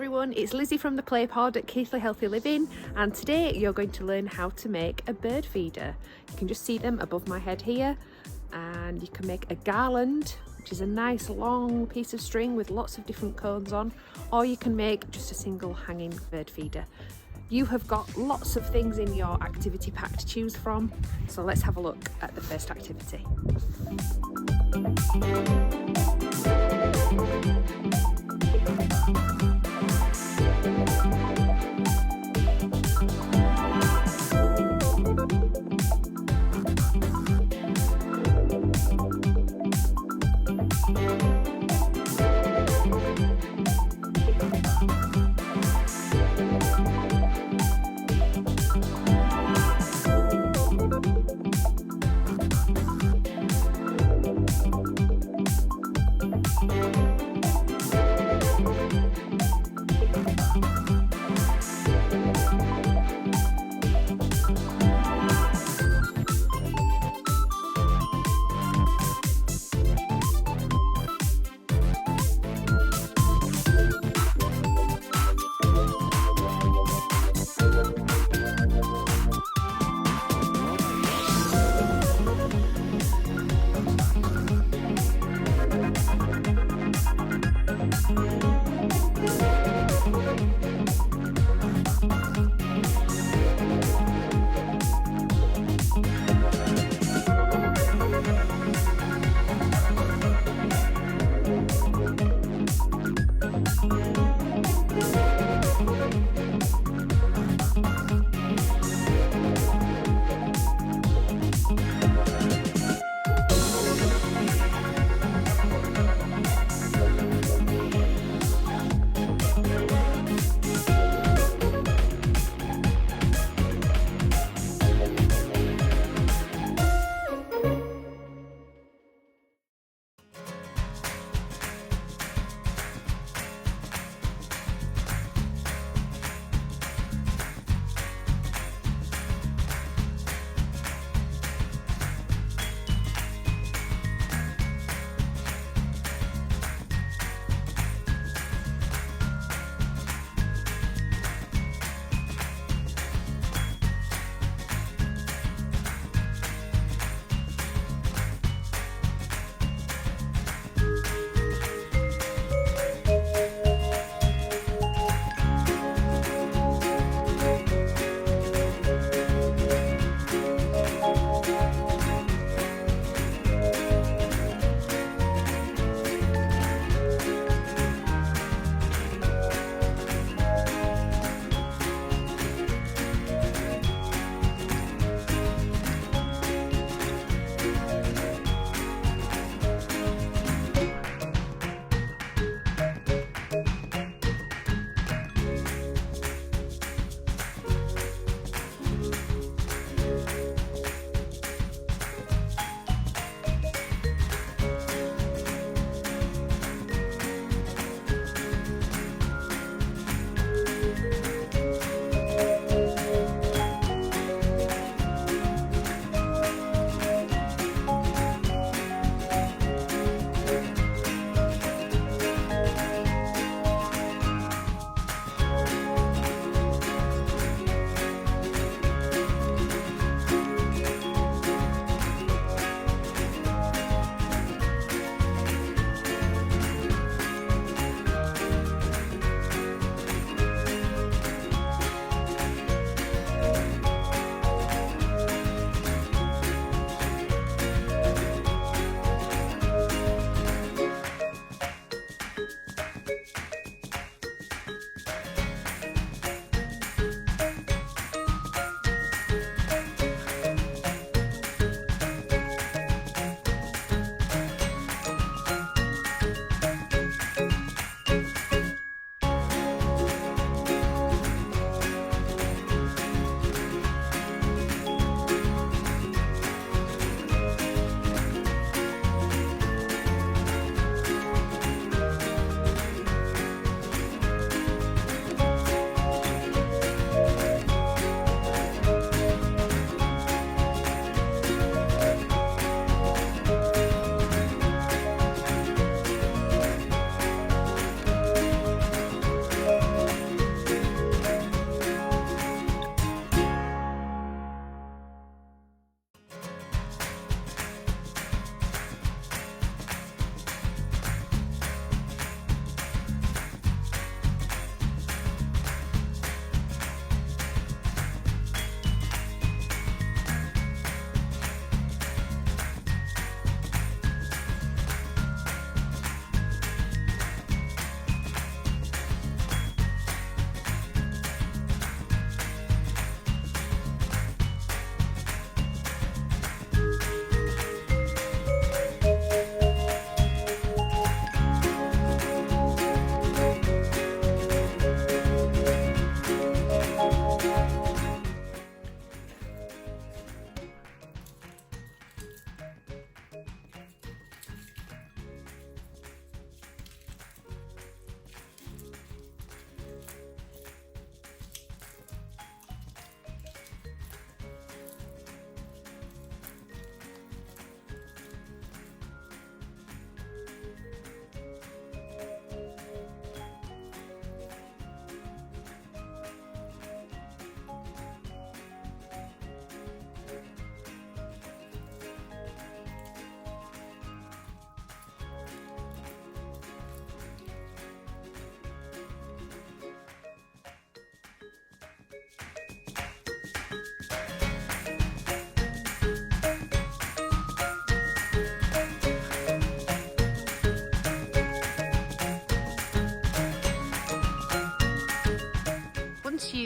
everyone, it's Lizzie from the Clay Pod at Keithley Healthy Living, and today you're going to learn how to make a bird feeder. You can just see them above my head here, and you can make a garland, which is a nice long piece of string with lots of different cones on, or you can make just a single hanging bird feeder. You have got lots of things in your activity pack to choose from, so let's have a look at the first activity.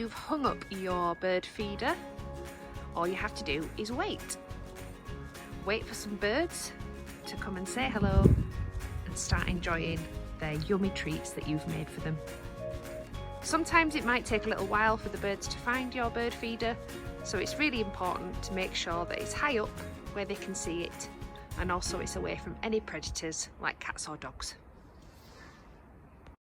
you've hung up your bird feeder, all you have to do is wait. Wait for some birds to come and say hello and start enjoying their yummy treats that you've made for them. Sometimes it might take a little while for the birds to find your bird feeder, so it's really important to make sure that it's high up where they can see it, and also it's away from any predators like cats or dogs.